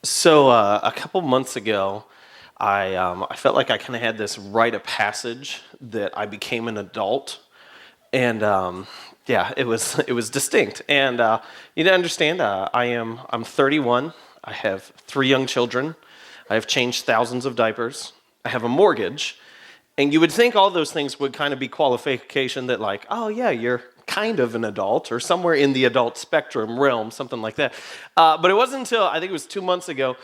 A couple months ago, I felt like I kind of had this rite of passage that I became an adult, and yeah, it was distinct. And you need to understand, I'm 31. I have three young children. I have changed thousands of diapers. I have a mortgage, and you would think all those things would kind of be qualification that, like, oh yeah, you're kind of an adult or somewhere in the adult spectrum realm, something like that. But it wasn't until I think it was 2 months ago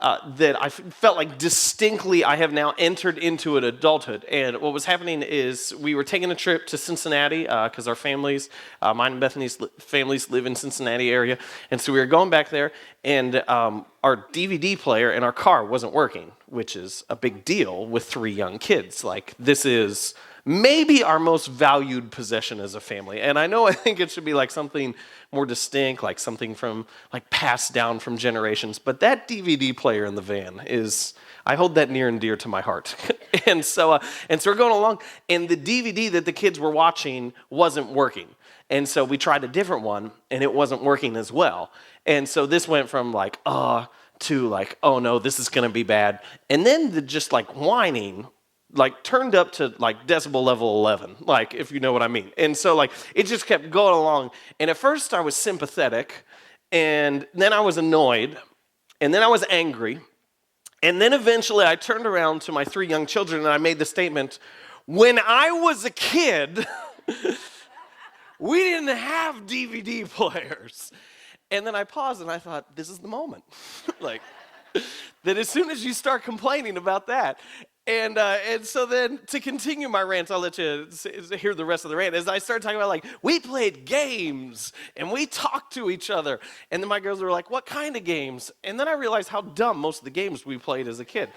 that I felt like distinctly I have now entered into an adulthood. And what was happening is we were taking a trip to Cincinnati because our families, mine and Bethany's families live in Cincinnati area. And so we were going back there, and our DVD player in our car wasn't working, which is a big deal with three young kids. Like, this is maybe our most valued possession as a family. And I think it should be like something more distinct, like something from like passed down from generations. But that DVD player in the van is, I hold that near and dear to my heart. and so we're going along, and the DVD that the kids were watching wasn't working. And so we tried a different one, and it wasn't working as well. And so this went from like, to like, oh no, this is gonna be bad. And then the just like whining like turned up to like decibel level 11, like, if you know what I mean. And so like it just kept going along. And at first I was sympathetic, and then I was annoyed, and then I was angry. And then eventually I turned around to my three young children and I made the statement, when I was a kid, we didn't have DVD players. And then I paused and I thought, this is the moment. Like, that as soon as you start complaining about that, and so then to continue my rant, I'll let you hear the rest of the rant. As I started talking about, like, we played games and we talked to each other, and then my girls were like, "What kind of games?" And then I realized how dumb most of the games we played as a kid.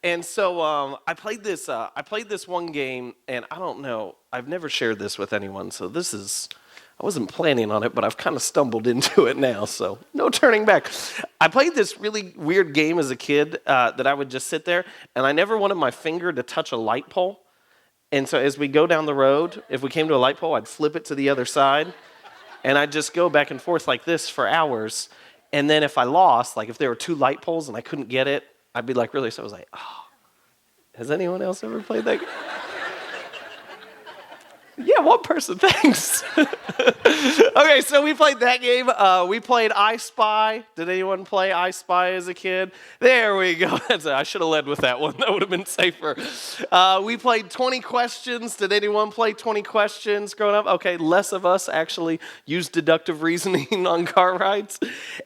And so I played this. I played this one game, and I don't know. I've never shared this with anyone, so this is. I wasn't planning on it, but I've kind of stumbled into it now, so no turning back. I played this really weird game as a kid that I would just sit there, and I never wanted my finger to touch a light pole. And so as we go down the road, if we came to a light pole, I'd flip it to the other side, and I'd just go back and forth like this for hours. And then if I lost, like if there were two light poles and I couldn't get it, I'd be like really, so I was like, oh, has anyone else ever played that game? Yeah, one person, thanks. Okay, so we played that game. We played I Spy. Did anyone play I Spy as a kid? There we go. I should have led with that one. That would have been safer. We played 20 Questions. Did anyone play 20 Questions growing up? Okay, less of us actually used deductive reasoning on car rides.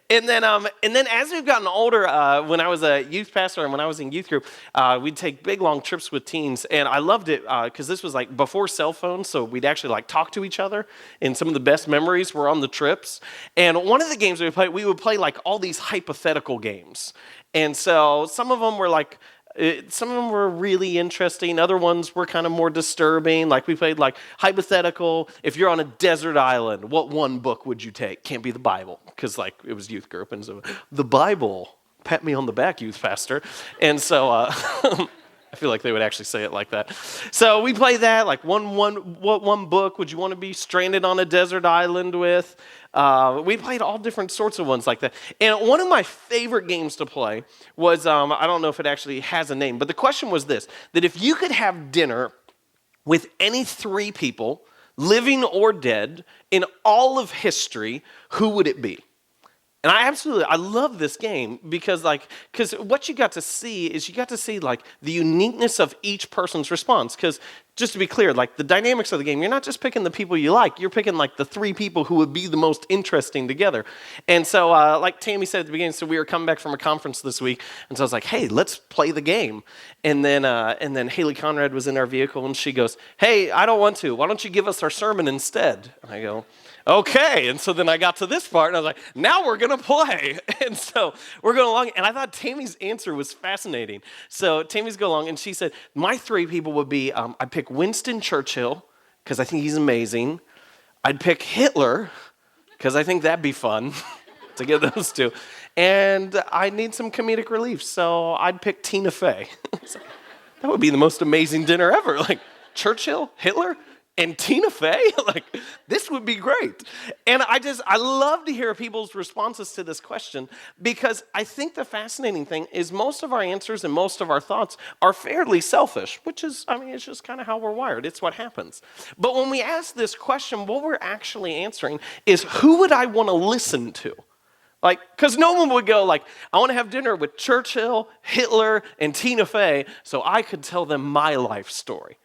And then as we've gotten older, when I was a youth pastor and when I was in youth group, we'd take big, long trips with teens. And I loved it because this was like before cell phones, so we'd actually like talk to each other, and some of the best memories were on the trips. And one of the games we would play like all these hypothetical games. And so some of them were like, some of them were really interesting. Other ones were kind of more disturbing. Like we played like hypothetical, if you're on a desert island, what one book would you take? Can't be the Bible, because like it was youth group, and so the Bible, pat me on the back, youth pastor. And so I feel like they would actually say it like that. So we play that, like what one book would you want to be stranded on a desert island with? We played all different sorts of ones like that. And one of my favorite games to play was, I don't know if it actually has a name, but the question was this, that if you could have dinner with any three people, living or dead, in all of history, who would it be? And I love this game because what you got to see is like the uniqueness of each person's response. Because just to be clear, like the dynamics of the game, you're not just picking the people you like, you're picking like the three people who would be the most interesting together. And so like Tammy said at the beginning, so we were coming back from a conference this week, and so I was like, hey, let's play the game. And then Haley Conrad was in our vehicle, and she goes, hey, I don't want to. Why don't you give us our sermon instead? And I go, okay. And so then I got to this part, and I was like, now we're going to play. And so we're going along, and I thought Tammy's answer was fascinating. So Tammy's going along, and she said, my three people would be, I'd pick Winston Churchill, because I think he's amazing. I'd pick Hitler, because I think that'd be fun to get those two. And I need some comedic relief, so I'd pick Tina Fey. So that would be the most amazing dinner ever. Like, Churchill, Hitler, and Tina Fey? Like, this would be great. And I love to hear people's responses to this question, because I think the fascinating thing is most of our answers and most of our thoughts are fairly selfish, which is, I mean, it's just kind of how we're wired. It's what happens. But when we ask this question, what we're actually answering is, who would I want to listen to? Like, because no one would go like, I want to have dinner with Churchill, Hitler, and Tina Fey so I could tell them my life story.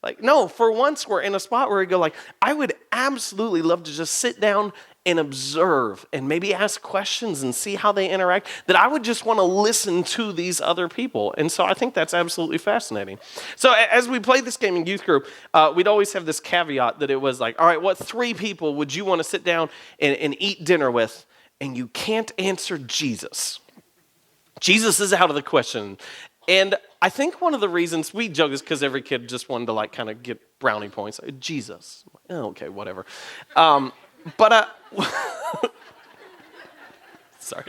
Like, no, for once we're in a spot where we go like, I would absolutely love to just sit down and observe and maybe ask questions and see how they interact, that I would just want to listen to these other people. And so I think that's absolutely fascinating. So as we played this game in youth group, we'd always have this caveat that it was like, all right, what 3 people would you want to sit down and eat dinner with? And you can't answer Jesus. Jesus is out of the question. And I think one of the reasons we joke is because every kid just wanted to like kind of get brownie points. Jesus. Oh, okay, whatever. But sorry.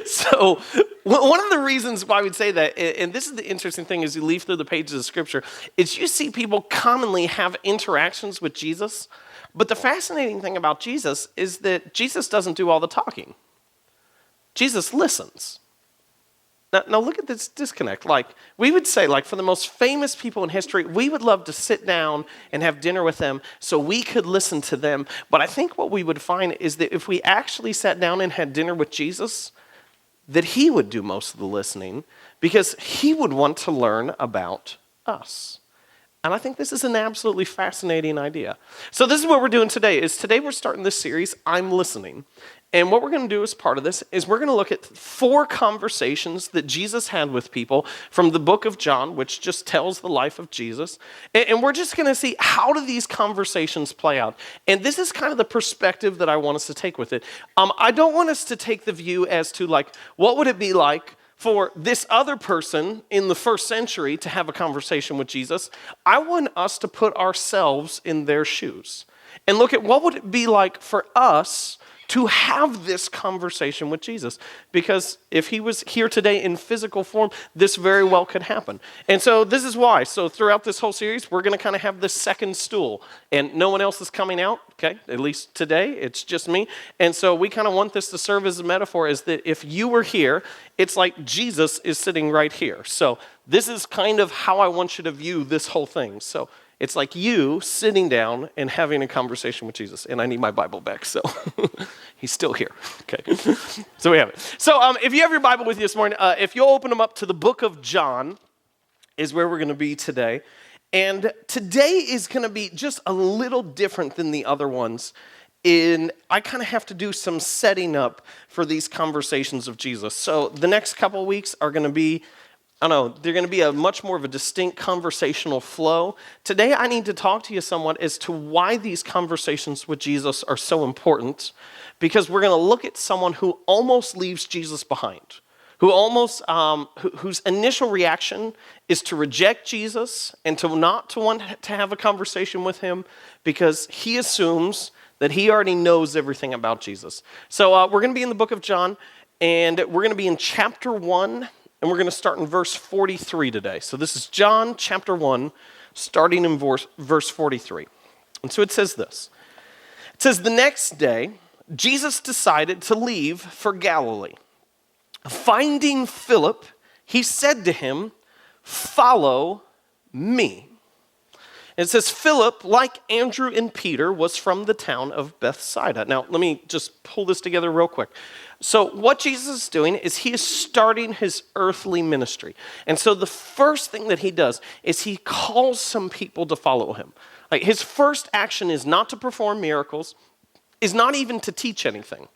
So one of the reasons why we'd say that, and this is the interesting thing as you leaf through the pages of Scripture, is you see people commonly have interactions with Jesus. But the fascinating thing about Jesus is that Jesus doesn't do all the talking. Jesus listens. Now look at this disconnect. Like, we would say, like, for the most famous people in history, we would love to sit down and have dinner with them so we could listen to them. But I think what we would find is that if we actually sat down and had dinner with Jesus, that he would do most of the listening, because he would want to learn about us. And I think this is an absolutely fascinating idea. So this is what we're doing today. Today we're starting this series, I'm Listening. And what we're going to do as part of this is we're going to look at 4 conversations that Jesus had with people from the book of John, which just tells the life of Jesus. And we're just going to see, how do these conversations play out? And this is kind of the perspective that I want us to take with it. I don't want us to take the view as to like, what would it be like for this other person in the first century to have a conversation with Jesus. I want us to put ourselves in their shoes and look at what would it be like for us to have this conversation with Jesus. Because if he was here today in physical form, this very well could happen. And so this is why. So throughout this whole series, we're going to kind of have this second stool. And no one else is coming out, okay? At least today, it's just me. And so we kind of want this to serve as a metaphor, is that if you were here, it's like Jesus is sitting right here. So this is kind of how I want you to view this whole thing. So it's like you sitting down and having a conversation with Jesus. And I need my Bible back, so he's still here. Okay, so we have it. So if you have your Bible with you this morning, if you'll open them up to the book of John is where we're going to be today. And today is going to be just a little different than the other ones. I kind of have to do some setting up for these conversations of Jesus. So the next couple of weeks are going to be, they're going to be a much more of a distinct conversational flow. Today, I need to talk to you somewhat as to why these conversations with Jesus are so important, because we're going to look at someone who almost leaves Jesus behind, whose initial reaction is to reject Jesus and to not to want to have a conversation with him because he assumes that he already knows everything about Jesus. So we're going to be in the book of John, and we're going to be in chapter 1. And we're going to start in verse 43 today. So this is John chapter 1, starting in verse 43. And so it says this. It says, the next day, Jesus decided to leave for Galilee. Finding Philip, he said to him, follow me. And it says, Philip, like Andrew and Peter, was from the town of Bethsaida. Now, let me just pull this together real quick. So what Jesus is doing is he is starting his earthly ministry. And so the first thing that he does is he calls some people to follow him. Like, his first action is not to perform miracles, is not even to teach anything.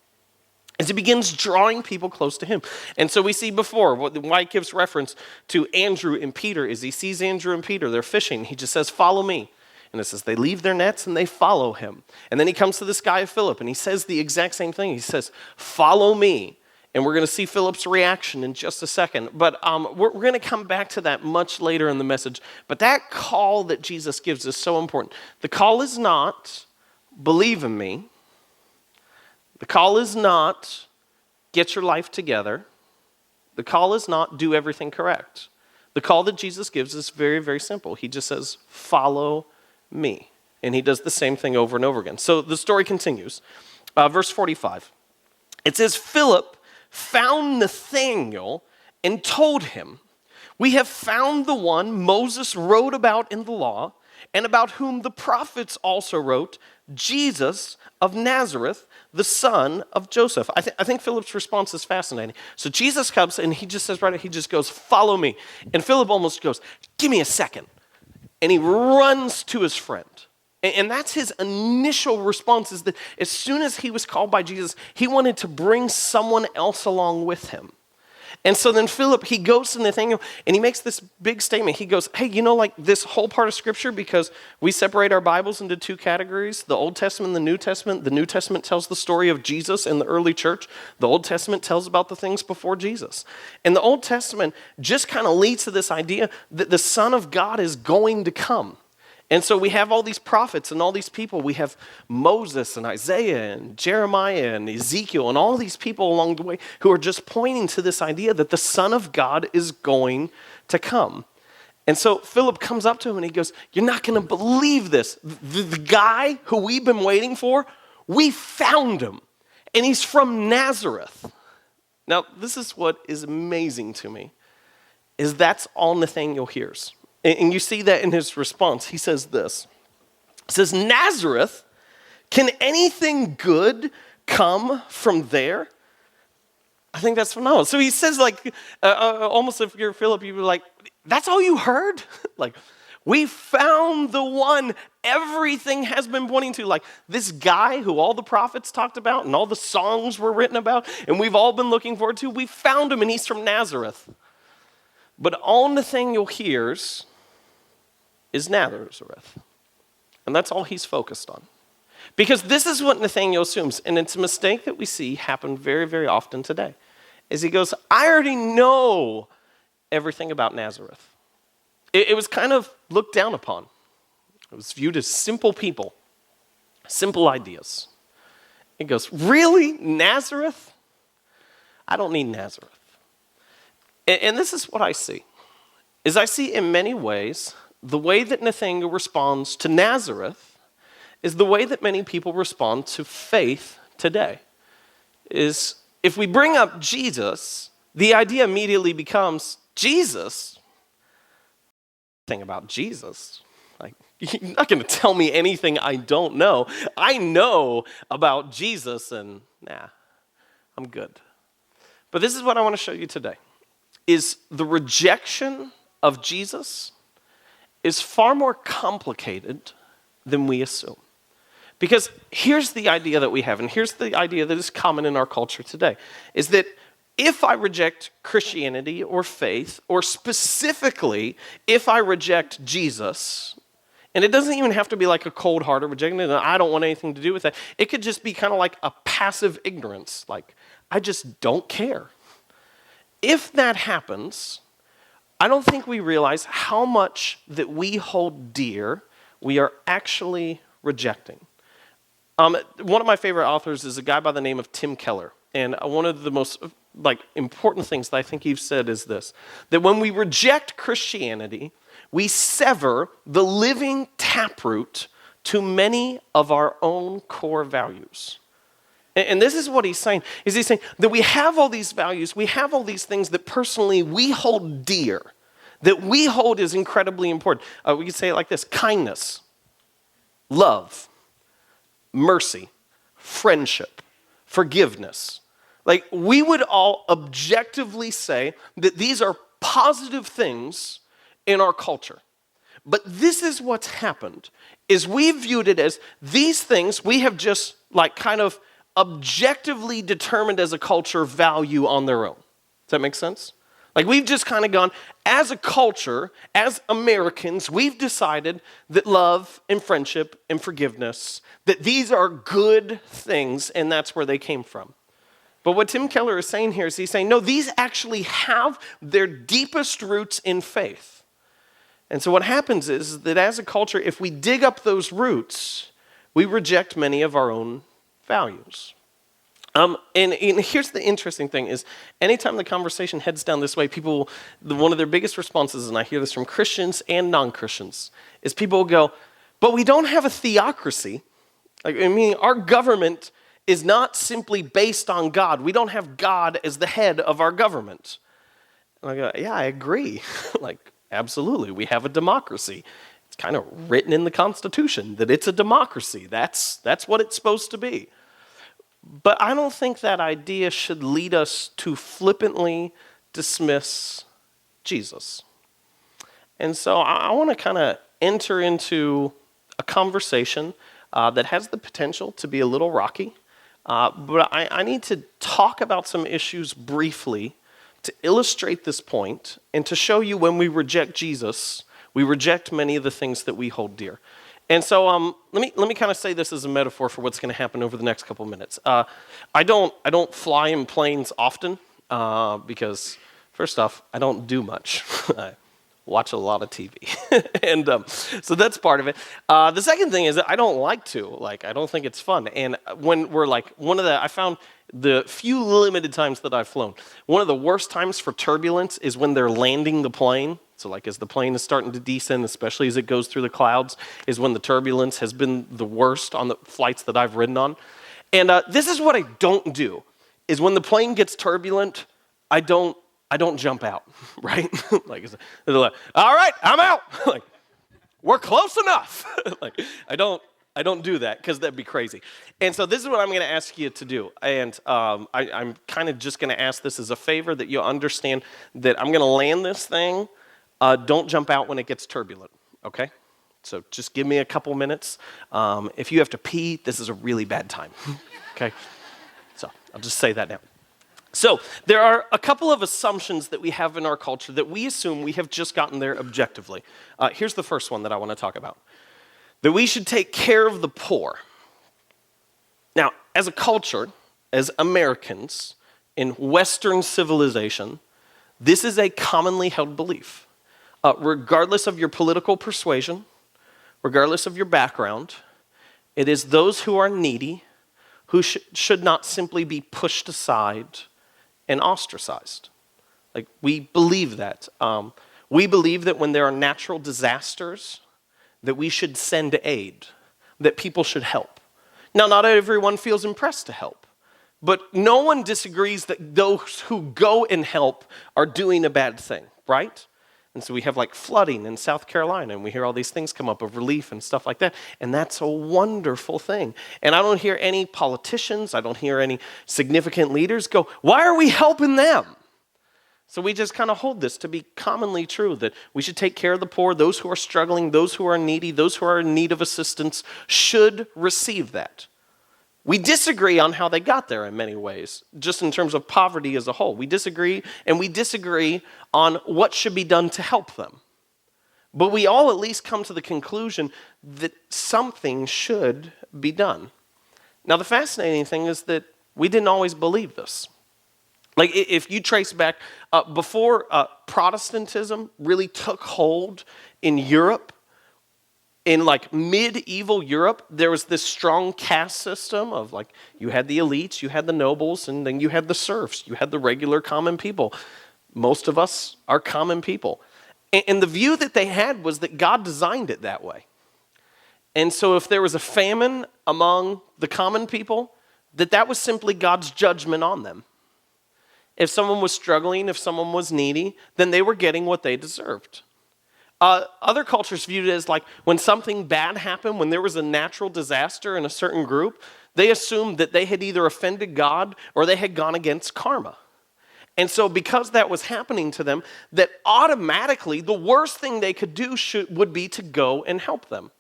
As he begins drawing people close to him. And so we see before, why it gives reference to Andrew and Peter is he sees Andrew and Peter, they're fishing. He just says, follow me. And it says they leave their nets and they follow him. And then he comes to this guy, Philip, and he says the exact same thing. He says, follow me. And we're going to see Philip's reaction in just a second. But we're going to come back to that much later in the message. But that call that Jesus gives is so important. The call is not, believe in me. The call is not, get your life together. The call is not, do everything correct. The call that Jesus gives is very, very simple. He just says, follow me. And he does the same thing over and over again. So the story continues. Verse 45. It says, Philip found Nathanael and told him, "We have found the one Moses wrote about in the law, and about whom the prophets also wrote, Jesus of Nazareth, the son of Joseph." I think Philip's response is fascinating. So Jesus comes and he just says, he just goes, "Follow me." And Philip almost goes, "Give me a second." And he runs to his friend. And that's his initial response, is that as soon as he was called by Jesus, he wanted to bring someone else along with him. And so then Philip, he goes to Nathanael and he makes this big statement. He goes, "Hey, like this whole part of Scripture, because we separate our Bibles into two categories, the Old Testament and the New Testament. The New Testament tells the story of Jesus and the early church. The Old Testament tells about the things before Jesus. And the Old Testament just kind of leads to this idea that the Son of God is going to come. And so we have all these prophets and all these people. We have Moses and Isaiah and Jeremiah and Ezekiel and all these people along the way who are just pointing to this idea that the Son of God is going to come." And so Philip comes up to him and he goes, "You're not going to believe this. The guy who we've been waiting for, we found him. And he's from Nazareth." Now, this is what is amazing to me, is that's all Nathanael hears. And you see that in his response. He says this. He says, "Nazareth, can anything good come from there?" I think that's phenomenal. So he says, like, almost if you're Philip, you'd be like, "That's all you heard?" Like, we found the one everything has been pointing to. Like, this guy who all the prophets talked about and all the songs were written about and we've all been looking forward to, we found him and he's from Nazareth. But all Nathanael hears is Nazareth. And that's all he's focused on. Because this is what Nathanael assumes, and it's a mistake that we see happen very, very often today, is he goes, "I already know everything about Nazareth." It was kind of looked down upon. It was viewed as simple people, simple ideas. He goes, "Really? Nazareth? I don't need Nazareth." And this is what I see, is I see in many ways the way that Nathanael responds to Nazareth is the way that many people respond to faith today. Is if we bring up Jesus, the idea immediately becomes, "Jesus? Thing about Jesus? Like, you're not going to tell me anything I don't know. I know about Jesus, and I'm good." But this is what I want to show you today, is the rejection of Jesus is far more complicated than we assume. Because here's the idea that we have, and here's the idea that is common in our culture today, is that if I reject Christianity or faith, or specifically, if I reject Jesus, and it doesn't even have to be like a cold heart of rejecting it, and I don't want anything to do with that. It could just be kind of like a passive ignorance, like, I just don't care. If that happens, I don't think we realize how much that we hold dear we are actually rejecting. One of my favorite authors is a guy by the name of Tim Keller. And one of the most important things that I think you've said is this, that when we reject Christianity, we sever the living taproot to many of our own core values. And this is what he's saying, is he's saying that we have all these values, we have all these things that personally we hold dear, that we hold is incredibly important. We could say it like this: kindness, love, mercy, friendship, forgiveness. Like, we would all objectively say that these are positive things in our culture. But this is what's happened, is we viewed it as these things we have just kind of objectively determined as a culture value on their own. Does that make sense? Like, we've just kind of gone, as a culture, as Americans, we've decided that love and friendship and forgiveness, that these are good things, and that's where they came from. But what Tim Keller is saying here is he's saying, no, these actually have their deepest roots in faith. And so what happens is that as a culture, if we dig up those roots, we reject many of our own values. And here's the interesting thing is, anytime the conversation heads down this way, one of their biggest responses, and I hear this from Christians and non-Christians, is people will go, But we don't have a theocracy. I mean, our government is not simply based on God. We don't have God as the head of our government. And I go, yeah, I agree. Absolutely, we have a democracy. It's kind of written in the Constitution that it's a democracy. That's what it's supposed to be. But I don't think that idea should lead us to flippantly dismiss Jesus. And so I want to kind of enter into a conversation that has the potential to be a little rocky. But I need to talk about some issues briefly to illustrate this point and to show you when we reject Jesus, we reject many of the things that we hold dear. And so let me kind of say this as a metaphor for what's going to happen over the next couple minutes. I don't fly in planes often because, first off, I don't do much. I watch a lot of TV, and so that's part of it. The second thing is that I don't like to. I don't think it's fun. And when we're I found the few limited times that I've flown, one of the worst times for turbulence is when they're landing the plane. So as the plane is starting to descend, especially as it goes through the clouds, is when the turbulence has been the worst on the flights that I've ridden on. And this is what I don't do, is when the plane gets turbulent, I don't jump out, right? They're like, all right, I'm out. We're close enough. I don't do that because that'd be crazy. And so this is what I'm going to ask you to do. And I'm kind of just going to ask this as a favor that you'll understand that I'm going to land this thing. Don't jump out when it gets turbulent, okay? So just give me a couple minutes. If you have to pee, this is a really bad time, okay? So I'll just say that now. So there are a couple of assumptions that we have in our culture that we assume we have just gotten there objectively. Here's the first one that I want to talk about. That we should take care of the poor. Now, as a culture, as Americans in Western civilization, this is a commonly held belief. Regardless of your political persuasion, regardless of your background, it is those who are needy who should not simply be pushed aside and ostracized. We believe that. We believe that when there are natural disasters, that we should send aid, that people should help. Now, not everyone feels impressed to help, but no one disagrees that those who go and help are doing a bad thing, right? And so we have flooding in South Carolina, and we hear all these things come up of relief and stuff like that, and that's a wonderful thing. And I don't hear any politicians, I don't hear any significant leaders go, why are we helping them? So we just kind of hold this to be commonly true, that we should take care of the poor, those who are struggling, those who are needy, those who are in need of assistance should receive that. We disagree on how they got there in many ways, just in terms of poverty as a whole. We disagree, and we disagree on what should be done to help them. But we all at least come to the conclusion that something should be done. Now, the fascinating thing is that we didn't always believe this. If you trace back, before Protestantism really took hold in Europe, in medieval Europe, there was this strong caste system of you had the elites, you had the nobles, and then you had the serfs, you had the regular common people. Most of us are common people. And the view that they had was that God designed it that way. And so if there was a famine among the common people, that was simply God's judgment on them. If someone was struggling, if someone was needy, then they were getting what they deserved. Other cultures viewed it as when something bad happened, when there was a natural disaster in a certain group, they assumed that they had either offended God or they had gone against karma. And so because that was happening to them, that automatically the worst thing they could do would be to go and help them.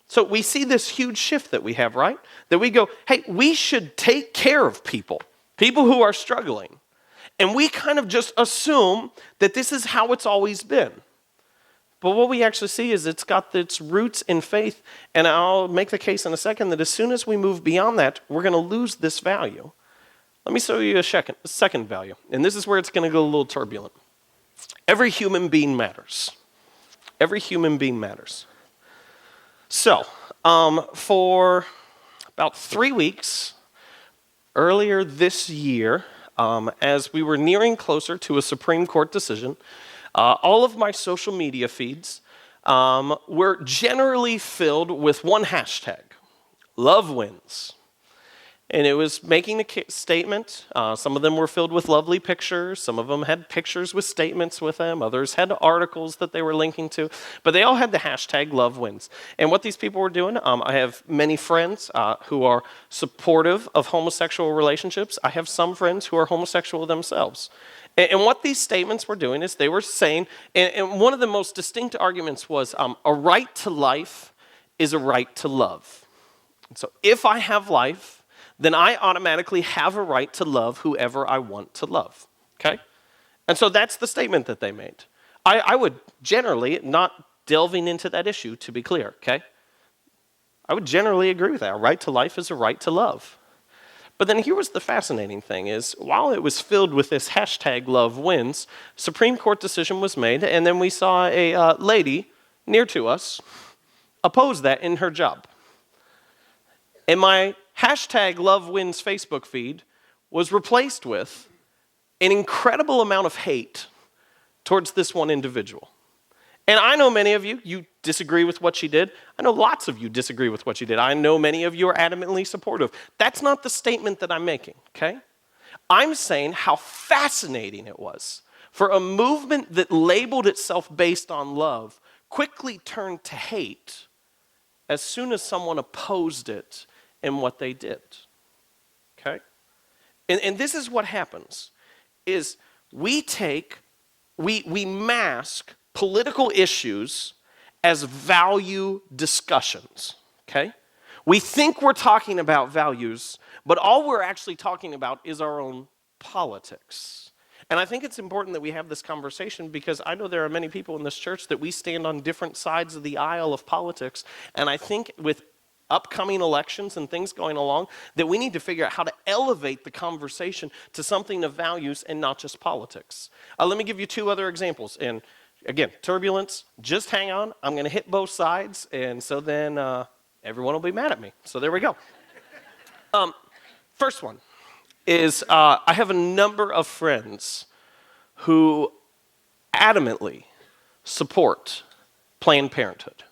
So we see this huge shift that we have, right? That we go, hey, we should take care of people who are struggling. And we kind of just assume that this is how it's always been. But what we actually see is it's got its roots in faith, and I'll make the case in a second that as soon as we move beyond that, we're going to lose this value. Let me show you a second value, and this is where it's going to go a little turbulent. Every human being matters. Every human being matters. So, for about 3 weeks, earlier this year, as we were nearing closer to a Supreme Court decision, all of my social media feeds were generally filled with one hashtag, love wins. And it was making a statement. Some of them were filled with lovely pictures. Some of them had pictures with statements with them. Others had articles that they were linking to. But they all had the hashtag love wins. And what these people were doing, I have many friends who are supportive of homosexual relationships. I have some friends who are homosexual themselves. And what these statements were doing is they were saying, and one of the most distinct arguments was a right to life is a right to love. So if I have life, then I automatically have a right to love whoever I want to love, okay? And so that's the statement that they made. I would generally, not delving into that issue to be clear, okay? I would generally agree with that. A right to life is a right to love. But then here was the fascinating thing is, while it was filled with this hashtag love wins, Supreme Court decision was made, and then we saw a lady near to us oppose that in her job. And my hashtag love wins Facebook feed was replaced with an incredible amount of hate towards this one individual. And I know many of you disagree with what she did. I know lots of you disagree with what she did. I know many of you are adamantly supportive. That's not the statement that I'm making, okay? I'm saying how fascinating it was for a movement that labeled itself based on love quickly turned to hate as soon as someone opposed it in what they did, okay? And this is what happens, is we mask political issues as value discussions, okay? We think we're talking about values, but all we're actually talking about is our own politics. And I think it's important that we have this conversation because I know there are many people in this church that we stand on different sides of the aisle of politics, and I think with upcoming elections and things going along, that we need to figure out how to elevate the conversation to something of values and not just politics. Let me give you two other examples. And again, turbulence, just hang on. I'm going to hit both sides, and so then everyone will be mad at me. So there we go. First one is I have a number of friends who adamantly support Planned Parenthood.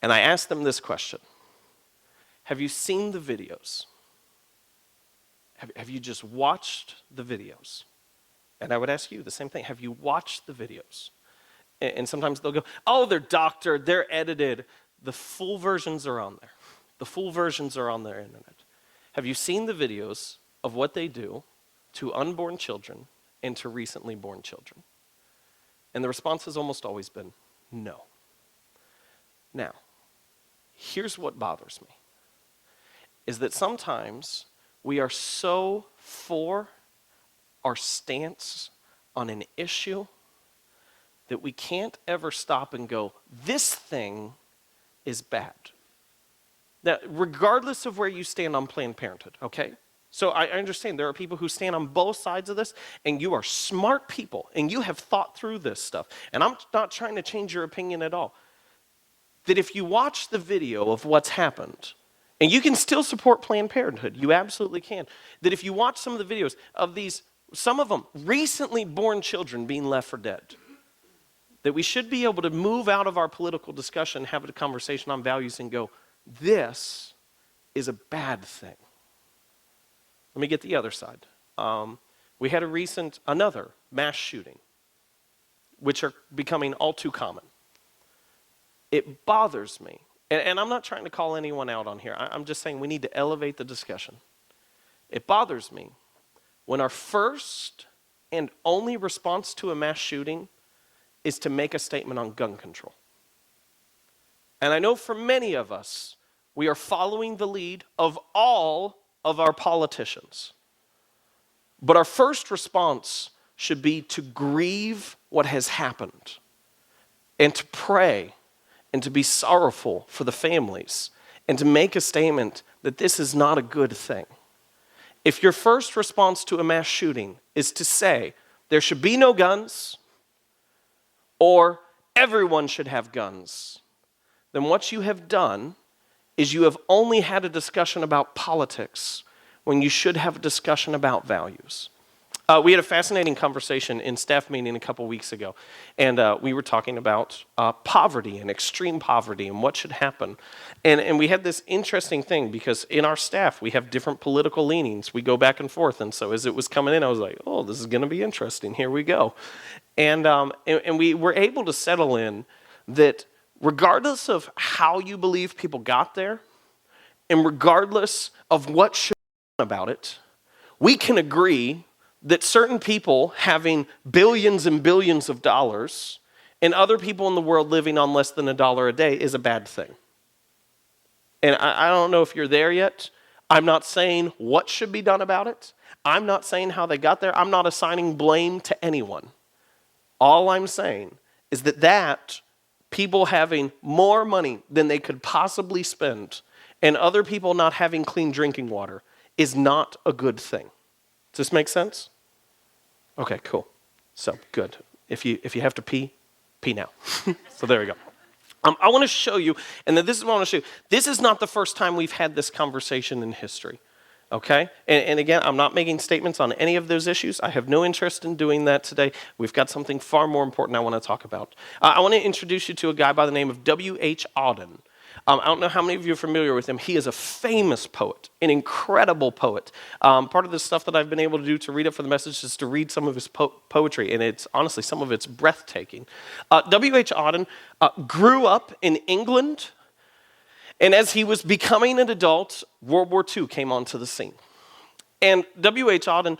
And I asked them this question: have you seen the videos? Have you just watched the videos? And I would ask you the same thing. Have you watched the videos? And sometimes they'll go, oh, they're doctored, they're edited. The full versions are on there. The full versions are on their internet. Have you seen the videos of what they do to unborn children and to recently born children? And the response has almost always been no. Now, here's what bothers me, is that sometimes we are so for our stance on an issue that we can't ever stop and go, this thing is bad. Now, regardless of where you stand on Planned Parenthood, okay? So I understand there are people who stand on both sides of this, and you are smart people, and you have thought through this stuff. And I'm not trying to change your opinion at all. That if you watch the video of what's happened, and you can still support Planned Parenthood, you absolutely can. That if you watch some of the videos of these, some of them recently born children being left for dead, that we should be able to move out of our political discussion, have a conversation on values and go, this is a bad thing. Let me get the other side. We had another mass shooting, which are becoming all too common. It bothers me, and I'm not trying to call anyone out on here. I'm just saying we need to elevate the discussion. It bothers me when our first and only response to a mass shooting is to make a statement on gun control. And I know for many of us, we are following the lead of all of our politicians. But our first response should be to grieve what has happened and to pray and to be sorrowful for the families and to make a statement that this is not a good thing. If your first response to a mass shooting is to say there should be no guns or everyone should have guns, then what you have done is you have only had a discussion about politics when you should have a discussion about values. We had a fascinating conversation in staff meeting a couple weeks ago, and we were talking about poverty and extreme poverty and what should happen. And we had this interesting thing because in our staff we have different political leanings. We go back and forth, and so as it was coming in, I was like, "Oh, this is going to be interesting. Here we go," and we were able to settle in that regardless of how you believe people got there, and regardless of what should be done about it, we can agree that certain people having billions and billions of dollars and other people in the world living on less than $1 a day is a bad thing. And I don't know if you're there yet. I'm not saying what should be done about it. I'm not saying how they got there. I'm not assigning blame to anyone. All I'm saying is that people having more money than they could possibly spend and other people not having clean drinking water is not a good thing. Does this make sense? Okay, cool. So, good. If you have to pee now. So there we go. I want to show you, and this is what I want to show you. This is not the first time we've had this conversation in history, okay? And again, I'm not making statements on any of those issues. I have no interest in doing that today. We've got something far more important I want to talk about. I want to introduce you to a guy by the name of W.H. Auden. I don't know how many of you are familiar with him. He is a famous poet, an incredible poet. Part of the stuff that I've been able to do to read it for the message is to read some of his poetry, and it's honestly, some of it's breathtaking. W.H. Auden grew up in England, and as he was becoming an adult, World War II came onto the scene. And W.H. Auden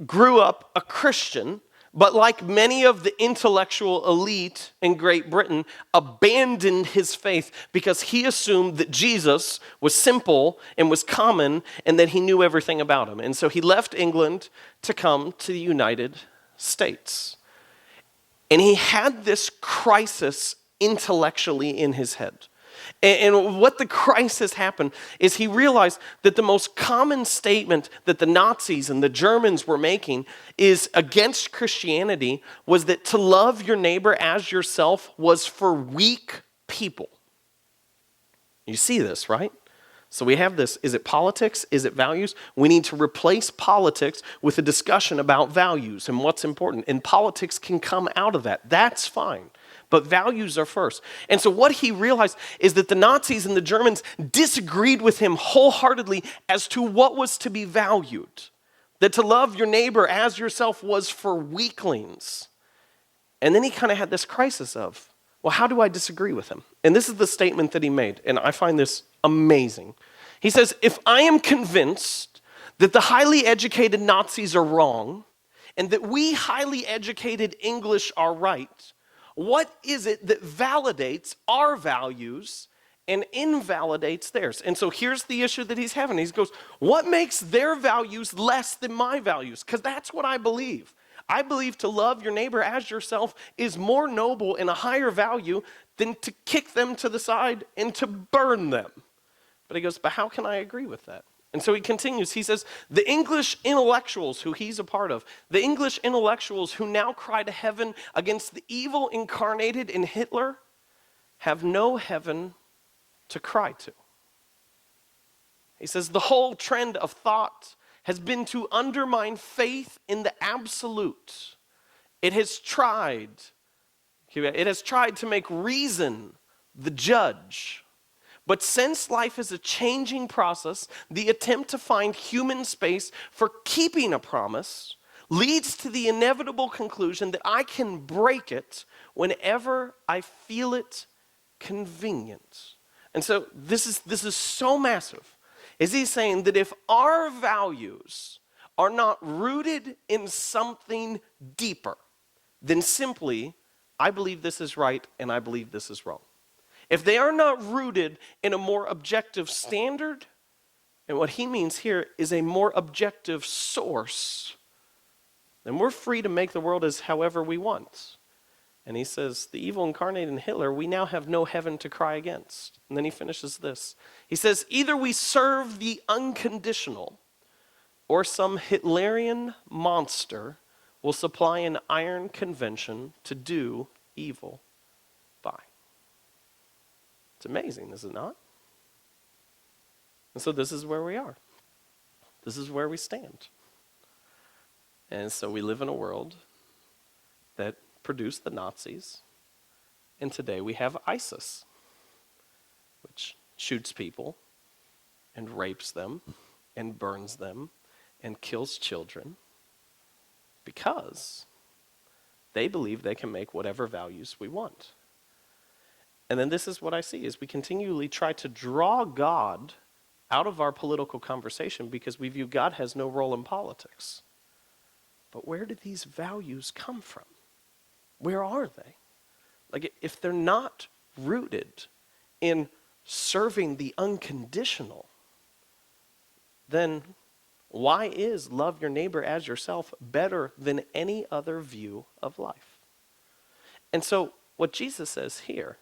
grew up a Christian, but like many of the intellectual elite in Great Britain, abandoned his faith because he assumed that Jesus was simple and was common and that he knew everything about him. And so he left England to come to the United States. And he had this crisis intellectually in his head. And what the crisis happened is he realized that the most common statement that the Nazis and the Germans were making is against Christianity was that to love your neighbor as yourself was for weak people. You see this, right? So we have this. Is it politics? Is it values? We need to replace politics with a discussion about values and what's important. And politics can come out of that. That's fine. But values are first. And so what he realized is that the Nazis and the Germans disagreed with him wholeheartedly as to what was to be valued. That to love your neighbor as yourself was for weaklings. And then he kind of had this crisis of, well, how do I disagree with him? And this is the statement that he made, and I find this amazing. He says, if I am convinced that the highly educated Nazis are wrong, and that we highly educated English are right, what is it that validates our values and invalidates theirs? And so here's the issue that he's having. He goes, what makes their values less than my values? Because that's what I believe. I believe to love your neighbor as yourself is more noble and a higher value than to kick them to the side and to burn them. But he goes, but how can I agree with that? And so he continues, he says, the English intellectuals who he's a part of, the English intellectuals who now cry to heaven against the evil incarnated in Hitler, have no heaven to cry to. He says, the whole trend of thought has been to undermine faith in the absolute. It has tried to make reason the judge. But since life is a changing process, the attempt to find human space for keeping a promise leads to the inevitable conclusion that I can break it whenever I feel it convenient. And so this is so massive. Is he saying that if our values are not rooted in something deeper than simply, I believe this is right and I believe this is wrong. If they are not rooted in a more objective standard, and what he means here is a more objective source, then we're free to make the world as however we want. And he says, the evil incarnate in Hitler, we now have no heaven to cry against. And then he finishes this. He says, either we serve the unconditional, or some Hitlerian monster will supply an iron convention to do evil by. It's amazing, is it not? And so this is where we are. This is where we stand. And so we live in a world that produced the Nazis, and today we have ISIS, which shoots people and rapes them and burns them and kills children because they believe they can make whatever values we want. And then this is what I see, is we continually try to draw God out of our political conversation because we view God has no role in politics. But where do these values come from? Where are they? Like, if they're not rooted in serving the unconditional, then why is love your neighbor as yourself better than any other view of life? And so what Jesus says here,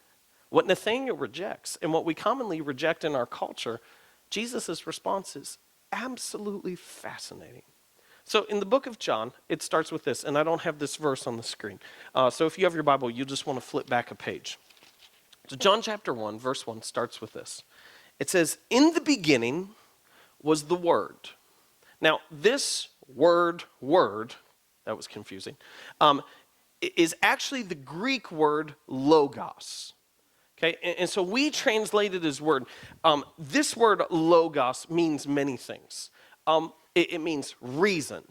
what Nathanael rejects, and what we commonly reject in our culture, Jesus' response is absolutely fascinating. So in the book of John, it starts with this, and I don't have this verse on the screen. So if you have your Bible, you just want to flip back a page. So John chapter 1, verse 1 starts with this. It says, "In the beginning was the Word." Now, this word, that was confusing, is actually the Greek word logos. Okay, and so we translate it as word. This word logos means many things. It means reason.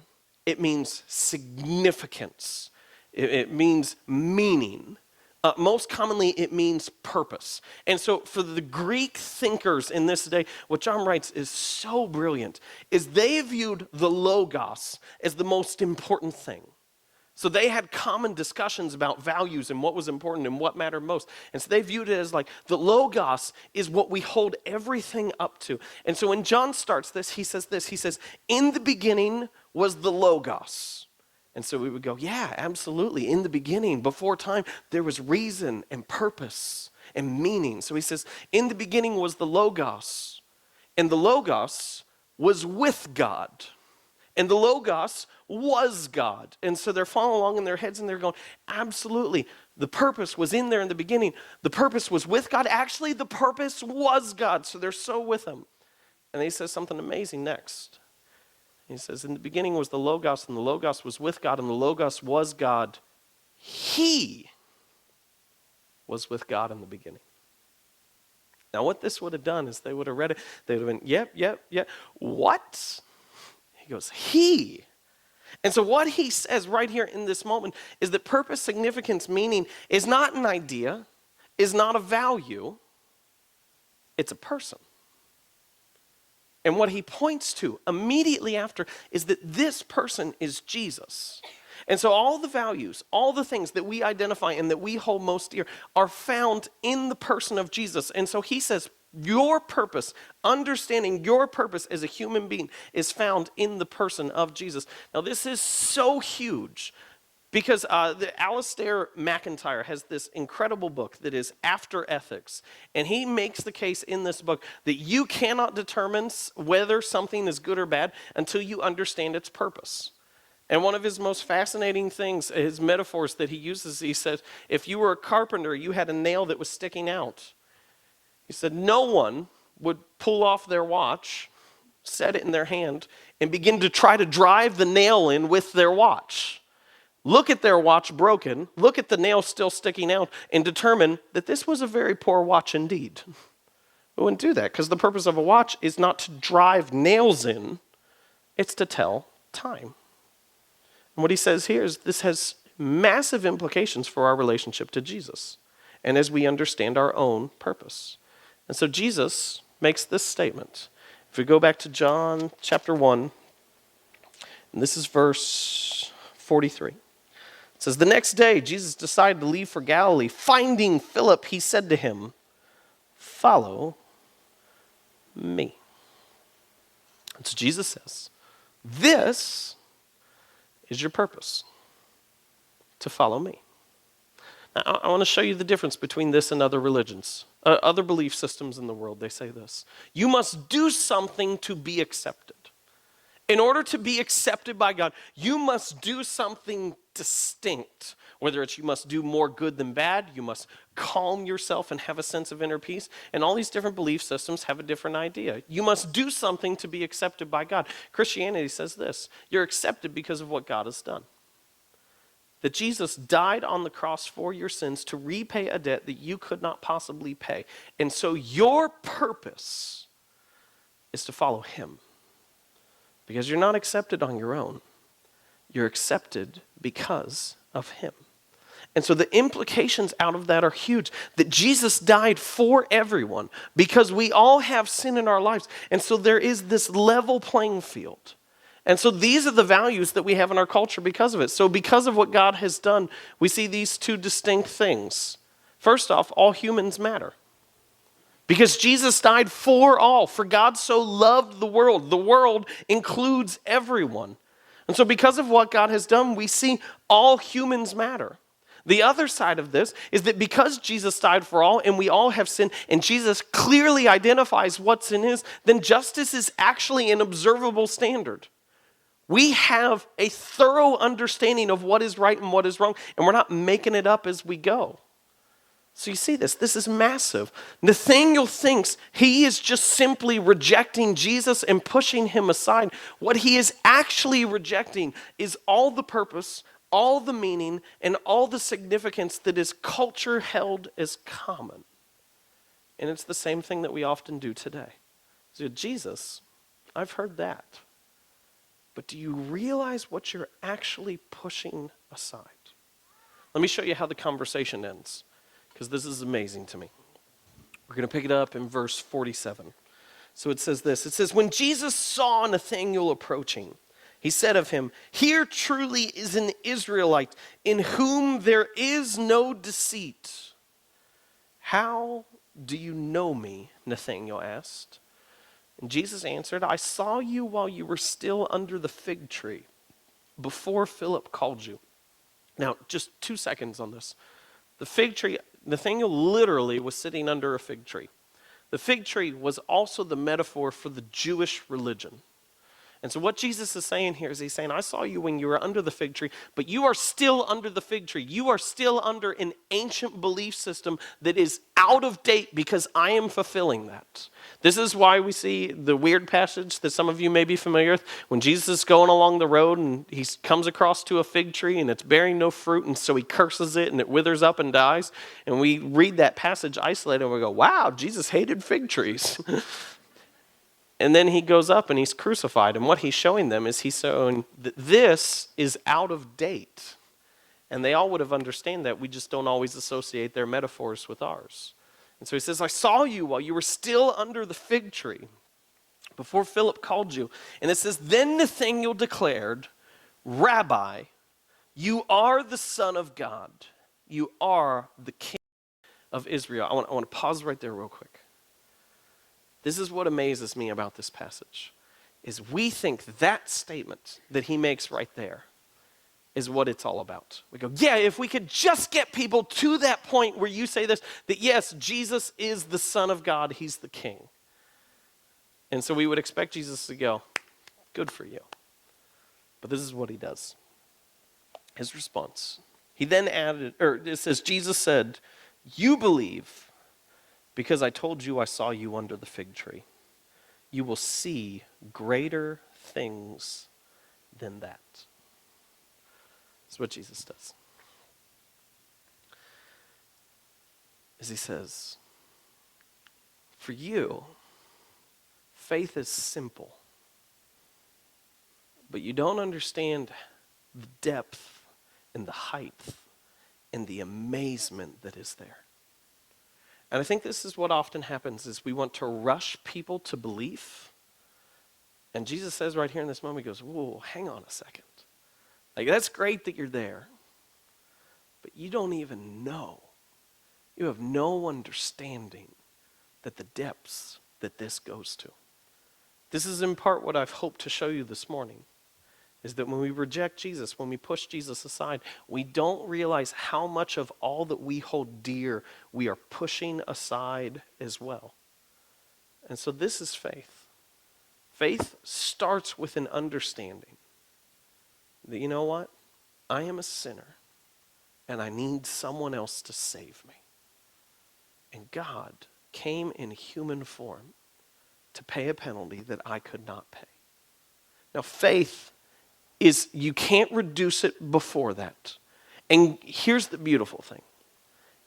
It means significance. It means meaning. Most commonly, it means purpose. And so for the Greek thinkers in this day, what John writes is so brilliant, is they viewed the logos as the most important thing. So they had common discussions about values and what was important and what mattered most. And so they viewed it as like the logos is what we hold everything up to. And so when John starts this, he says, "In the beginning was the logos." And so we would go, yeah, absolutely. In the beginning, before time, there was reason and purpose and meaning. So he says, in the beginning was the logos, and the logos was with God. And the Logos was God. And so they're following along in their heads and they're going, absolutely, the purpose was in there in the beginning. The purpose was with God. Actually, the purpose was God. So they're so with him. And he says something amazing next. He says, in the beginning was the Logos, and the Logos was with God, and the Logos was God. He was with God in the beginning. Now, what this would have done is they would have read it. They would have been, yep. What? He goes, he. And so what he says right here in this moment is that purpose, significance, meaning is not an idea, is not a value, it's a person. And what he points to immediately after is that this person is Jesus. And so all the values, all the things that we identify and that we hold most dear are found in the person of Jesus. And so he says, your purpose, understanding your purpose as a human being is found in the person of Jesus. Now this is so huge because Alistair McIntyre has this incredible book that is After Ethics. And he makes the case in this book that you cannot determine whether something is good or bad until you understand its purpose. And one of his most fascinating things, his metaphors that he uses, he says, if you were a carpenter, you had a nail that was sticking out. He said, no one would pull off their watch, set it in their hand, and begin to try to drive the nail in with their watch. Look at their watch broken, look at the nail still sticking out, and determine that this was a very poor watch indeed. We wouldn't do that, because the purpose of a watch is not to drive nails in, it's to tell time. And what he says here is this has massive implications for our relationship to Jesus, and as we understand our own purpose. And so Jesus makes this statement. If we go back to John chapter 1, and this is verse 43. It says, the next day Jesus decided to leave for Galilee. Finding Philip, he said to him, follow me. And so Jesus says, this is your purpose, to follow me. Now, I want to show you the difference between this and other religions. Other belief systems in the world, they say this. You must do something to be accepted. In order to be accepted by God, you must do something distinct. Whether it's you must do more good than bad, you must calm yourself and have a sense of inner peace. And all these different belief systems have a different idea. You must do something to be accepted by God. Christianity says this: you're accepted because of what God has done. That Jesus died on the cross for your sins to repay a debt that you could not possibly pay. And so your purpose is to follow him. Because you're not accepted on your own. You're accepted because of him. And so the implications out of that are huge. That Jesus died for everyone because we all have sin in our lives. And so there is this level playing field. And so these are the values that we have in our culture because of it. So because of what God has done, we see these two distinct things. First off, all humans matter. Because Jesus died for all. For God so loved the world. The world includes everyone. And so because of what God has done, we see all humans matter. The other side of this is that because Jesus died for all and we all have sinned and Jesus clearly identifies what sin is, then justice is actually an observable standard. We have a thorough understanding of what is right and what is wrong, and we're not making it up as we go. So you see this. This is massive. Nathanael thinks he is just simply rejecting Jesus and pushing him aside. What he is actually rejecting is all the purpose, all the meaning, and all the significance that his culture held as common. And it's the same thing that we often do today. So Jesus, I've heard that. But do you realize what you're actually pushing aside? Let me show you how the conversation ends, because this is amazing to me. We're going to pick it up in verse 47. So it says this. It says, when Jesus saw Nathanael approaching, he said of him, "Here truly is an Israelite in whom there is no deceit." "How do you know me?" Nathanael asked. And Jesus answered, "I saw you while you were still under the fig tree, before Philip called you." Now, just 2 seconds on this. The fig tree, Nathanael literally was sitting under a fig tree. The fig tree was also the metaphor for the Jewish religion. And so what Jesus is saying here is he's saying, I saw you when you were under the fig tree, but you are still under the fig tree. You are still under an ancient belief system that is out of date because I am fulfilling that. This is why we see the weird passage that some of you may be familiar with. When Jesus is going along the road and he comes across to a fig tree and it's bearing no fruit, and so he curses it and it withers up and dies. And we read that passage isolated and we go, wow, Jesus hated fig trees. And then he goes up and he's crucified. And what he's showing them is he's showing that this is out of date. And they all would have understood that. We just don't always associate their metaphors with ours. And so he says, I saw you while you were still under the fig tree, before Philip called you. And it says, then Nathanael declared, Rabbi, you are the Son of God. You are the King of Israel. I want to pause right there real quick. This is what amazes me about this passage, is we think that statement that he makes right there is what it's all about. We go, yeah, if we could just get people to that point where you say this, that yes, Jesus is the Son of God, he's the King. And so we would expect Jesus to go, good for you. But this is what he does. His response. He then added, or it says, Jesus said, you believe because I told you I saw you under the fig tree. You will see greater things than that. That's what Jesus does. As he says, for you, faith is simple, but you don't understand the depth and the height and the amazement that is there. And I think this is what often happens, is we want to rush people to belief. And Jesus says right here in this moment, he goes, whoa, hang on a second. Like, that's great that you're there, but you don't even know. You have no understanding that the depths that this goes to. This is in part what I've hoped to show you this morning, is that when we reject Jesus, when we push Jesus aside, we don't realize how much of all that we hold dear we are pushing aside as well. And so this is faith. Faith starts with an understanding that, you know what? I am a sinner, and I need someone else to save me. And God came in human form to pay a penalty that I could not pay. Now, faith is, you can't reduce it before that. And here's the beautiful thing,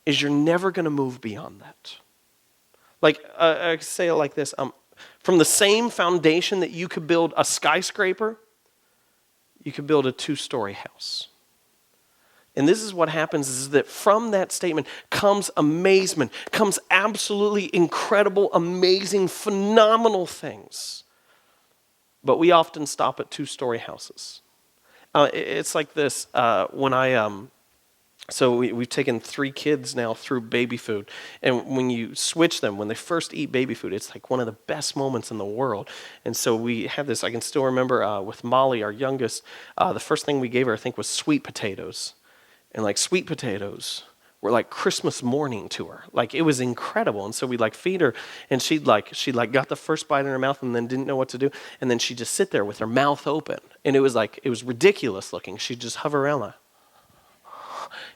is you're never going to move beyond that. Like, I say it like this, from the same foundation that you could build a skyscraper, you could build a 2-story house. And this is what happens, is that from that statement comes amazement, comes absolutely incredible, amazing, phenomenal things. But we often stop at 2-story houses. It's like this, so we've taken 3 kids now through baby food. And when you switch them, when they first eat baby food, it's like one of the best moments in the world. And so we have this, I can still remember with Molly, our youngest, the first thing we gave her, I think, was sweet potatoes. And like sweet potatoes were like Christmas morning to her. Like it was incredible. And so we'd like feed her, and she'd got the first bite in her mouth and then didn't know what to do. And then she'd just sit there with her mouth open. And it was ridiculous looking. She'd just hover around like,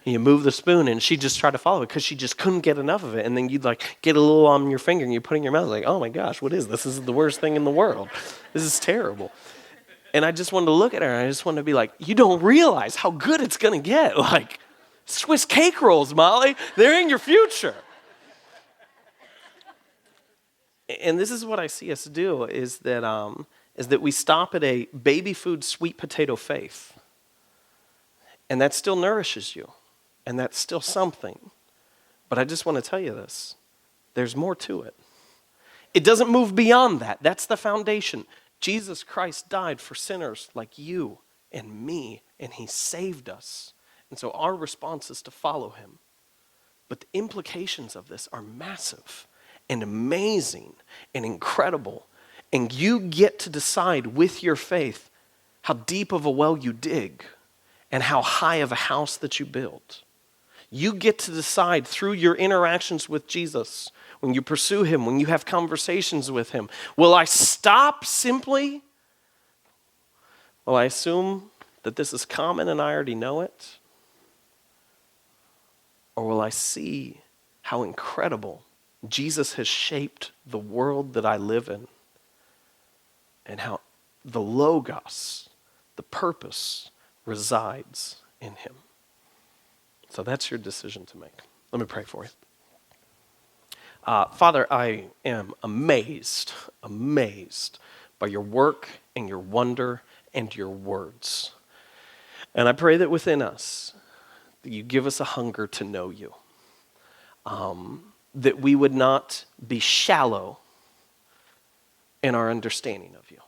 and you move the spoon, and she'd just try to follow it because she just couldn't get enough of it. And then you'd like get a little on your finger and you put it in your mouth like, oh my gosh, what is this? This is the worst thing in the world. This is terrible. And I just wanted to look at her, and I just wanted to be like, you don't realize how good it's going to get. Like, Swiss cake rolls, Molly. They're in your future. And this is what I see us do, is that we stop at a baby food sweet potato faith. And that still nourishes you. And that's still something. But I just want to tell you this. There's more to it. It doesn't move beyond that. That's the foundation. Jesus Christ died for sinners like you and me, and he saved us. And so our response is to follow him. But the implications of this are massive and amazing and incredible. And you get to decide with your faith how deep of a well you dig and how high of a house that you build. You get to decide through your interactions with Jesus, when you pursue him, when you have conversations with him, will I stop simply? Will I assume that this is common and I already know it? Or will I see how incredible Jesus has shaped the world that I live in, and how the Logos, the purpose, resides in him? So that's your decision to make. Let me pray for you. Father, I am amazed by your work and your wonder and your words. And I pray that within us, that you give us a hunger to know you. That we would not be shallow in our understanding of you.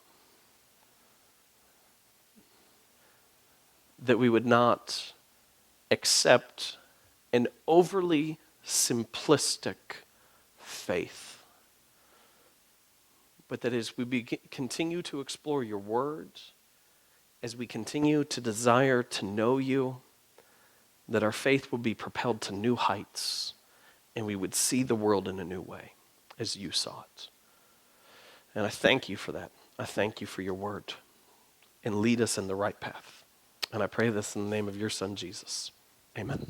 That we would not accept an overly simplistic faith, but that as we continue to explore your words, as we continue to desire to know you, that our faith will be propelled to new heights, and we would see the world in a new way as you saw it. And I thank you for that. I thank you for your word, and lead us in the right path. And I pray this in the name of your son, Jesus. Amen.